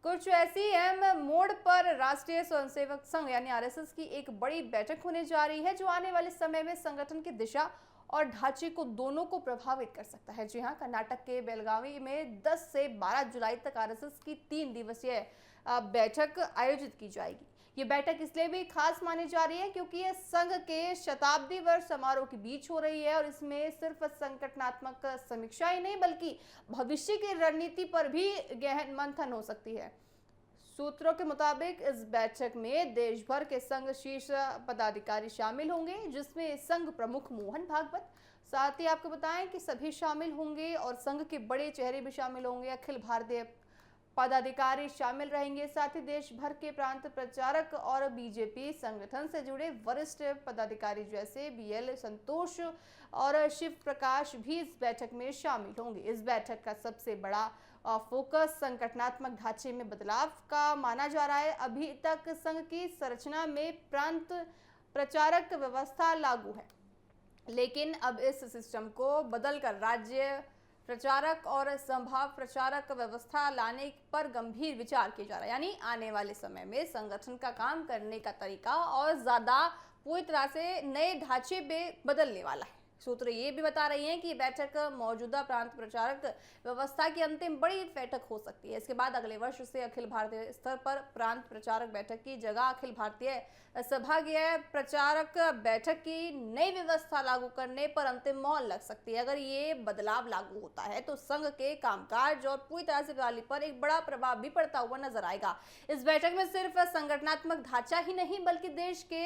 कुछ ऐसी अहम मोड़ पर राष्ट्रीय स्वयंसेवक संघ यानी आरएसएस की एक बड़ी बैठक होने जा रही है जो आने वाले समय में संगठन की दिशा और ढांचे को दोनों को प्रभावित कर सकता है। जी हां, कर्नाटक के बेलगावी में 10 से 12 जुलाई तक आरएसएस की 3 दिवसीय बैठक आयोजित की जाएगी। ये बैठक इसलिए भी खास मानी जा रही है क्योंकि ये संघ के शताब्दी वर्ष समारोह के बीच हो रही है और इसमें सिर्फ संगठनात्मक समीक्षा ही नहीं बल्कि भविष्य की रणनीति पर भी गहन मंथन हो सकती है। सूत्रों के मुताबिक इस बैठक में देश भर के संघ शीर्ष पदाधिकारी शामिल होंगे, जिसमें संघ प्रमुख मोहन भागवत, साथ ही आपको बताएं कि सभी शामिल होंगे और संघ के बड़े चेहरे भी शामिल होंगे। अखिल भारतीय पदाधिकारी शामिल रहेंगे, साथ ही देश भर के प्रांत प्रचारक और बीजेपी संगठन से जुड़े वरिष्ठ पदाधिकारी जैसे बीएल संतोष और शिव प्रकाश भी इस बैठक में शामिल होंगे। इस बैठक का सबसे बड़ा फोकस संगठनात्मक ढांचे में बदलाव का माना जा रहा है। अभी तक संघ की संरचना में प्रांत प्रचारक व्यवस्था लागू है, लेकिन अब इस सिस्टम को बदलकर राज्य प्रचारक और संभाग प्रचारक व्यवस्था लाने पर गंभीर विचार किया जा रहा है। यानी आने वाले समय में संगठन का काम करने का तरीका और ज्यादा पूरी तरह से नए ढांचे में बदलने वाला है। सूत्र ये भी बता रही हैं कि बैठक मौजूदा प्रांत प्रचारक व्यवस्था की अंतिम बड़ी बैठक हो सकती है। इसके बाद अगले वर्ष से अखिल भारतीय स्तर पर प्रांत प्रचारक बैठक की जगह अखिल भारतीय संभागीय प्रचारक बैठक की नई व्यवस्था लागू करने पर अंतिम मोहर लग सकती है। अगर ये बदलाव लागू होता है तो संघ के कामकाज और पूरी तरह से प्रणाली पर एक बड़ा प्रभाव भी पड़ता हुआ नजर आएगा। इस बैठक में सिर्फ संगठनात्मक ढांचा ही नहीं बल्कि देश के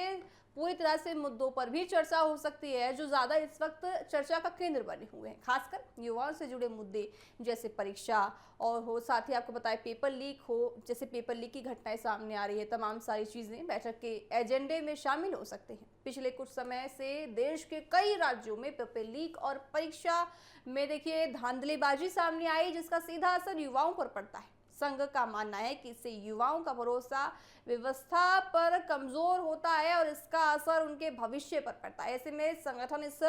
पूरी तरह से मुद्दों पर भी चर्चा हो सकती है जो ज्यादा इस वक्त चर्चा का केंद्र बने हुए हैं। खासकर युवाओं से जुड़े मुद्दे जैसे परीक्षा और हो, साथ ही आपको बताएं पेपर लीक हो, जैसे पेपर लीक की घटनाएं सामने आ रही है। तमाम सारी चीजें बैठक के एजेंडे में शामिल हो सकते हैं। पिछले कुछ समय से देश के कई राज्यों में पेपर लीक और परीक्षा में देखिए धांधलीबाजी सामने आई, जिसका सीधा असर युवाओं पर पड़ता है। संघ का मानना है कि इससे युवाओं का भरोसा व्यवस्था पर कमजोर होता है और इसका असर उनके भविष्य पर पड़ता है। ऐसे में संगठन इस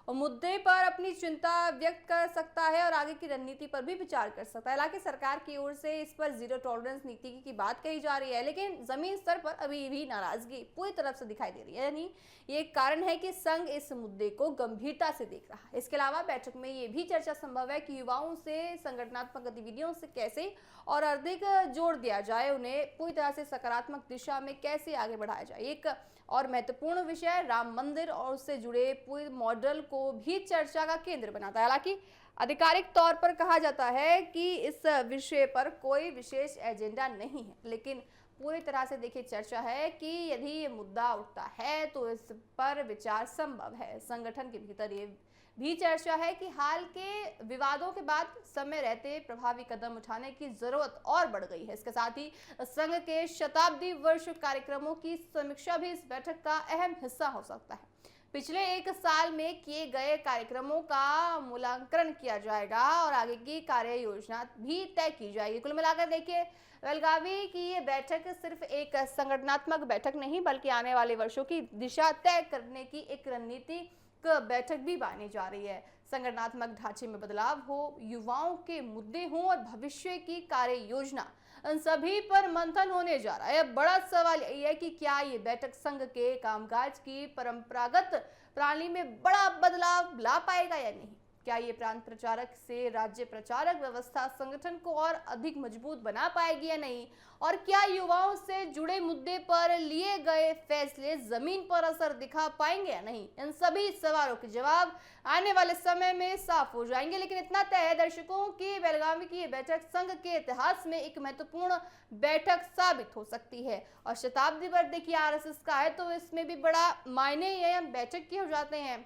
मुद्दे पर अपनी चिंता व्यक्त कर सकता है और आगे की रणनीति पर भी विचार कर सकता है। हालांकि सरकार की ओर से इस पर जीरो टॉलरेंस नीति की बात कही जा रही है, लेकिन जमीन स्तर पर अभी भी नाराजगी पूरी तरफ से दिखाई दे रही है। यानी ये कारण है कि संघ इस मुद्दे को गंभीरता से देख रहा है। इसके अलावा बैठक में ये भी चर्चा संभव है कि युवाओं से संगठनात्मक गतिविधियों से कैसे और अधिक जोड़ दिया जाए, उन्हें पूरी तरह से सकारात्मक दिशा में कैसे आगे बढ़ाया जाए। एक और महत्वपूर्ण विषय राम मंदिर और उससे जुड़े पूरे मॉडल को भी चर्चा का केंद्र बनाता है। हालांकि आधिकारिक तौर पर कहा जाता है कि इस विषय पर कोई विशेष एजेंडा नहीं है, लेकिन पूरी तरह से देखिए चर्चा है कि यदि ये मुद्दा उठता है तो इस पर विचार संभव है। संगठन के भीतर ये भी चर्चा है कि हाल के विवादों के बाद समय रहते प्रभावी कदम उठाने की जरूरत और बढ़ गई है। इसके साथ ही संघ के शताब्दी वर्ष कार्यक्रमों की समीक्षा भी इस बैठक का अहम हिस्सा हो सकता है। पिछले एक साल में किए गए कार्यक्रमों का मूल्यांकन किया जाएगा और आगे की कार्य योजना भी तय की जाएगी। कुल मिलाकर देखिए बेलगावी की ये बैठक सिर्फ एक संगठनात्मक बैठक नहीं बल्कि आने वाले वर्षों की दिशा तय करने की एक रणनीति बैठक भी मानी जा रही है। संगठनात्मक ढांचे में बदलाव हो, युवाओं के मुद्दे हों और भविष्य की कार्य योजना, इन सभी पर मंथन होने जा रहा है। बड़ा सवाल यह है कि क्या ये बैठक संघ के कामकाज की परंपरागत प्रणाली में बड़ा बदलाव ला पाएगा या नहीं। क्या ये प्रांत प्रचारक से राज्य प्रचारक व्यवस्था संगठन को और अधिक मजबूत बना पाएगी या नहीं, और क्या युवाओं से जुड़े मुद्दे पर लिए गए फैसले जमीन पर असर दिखा पाएंगे या नहीं। इन सभी सवालों के जवाब आने वाले समय में साफ हो जाएंगे। लेकिन इतना तय है दर्शकों की बेलगावी की ये बैठक संघ के इतिहास में एक महत्वपूर्ण बैठक साबित हो सकती है और शताब्दी भर देखिए आरएसएस का है तो इसमें भी बड़ा मायने ये बैठक के हो जाते हैं।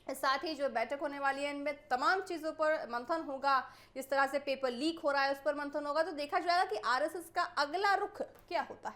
साथ ही जो बैठक होने वाली है इनमें तमाम चीज़ों पर मंथन होगा। जिस तरह से पेपर लीक हो रहा है उस पर मंथन होगा, तो देखा जाएगा कि आरएसएस का अगला रुख क्या होता है।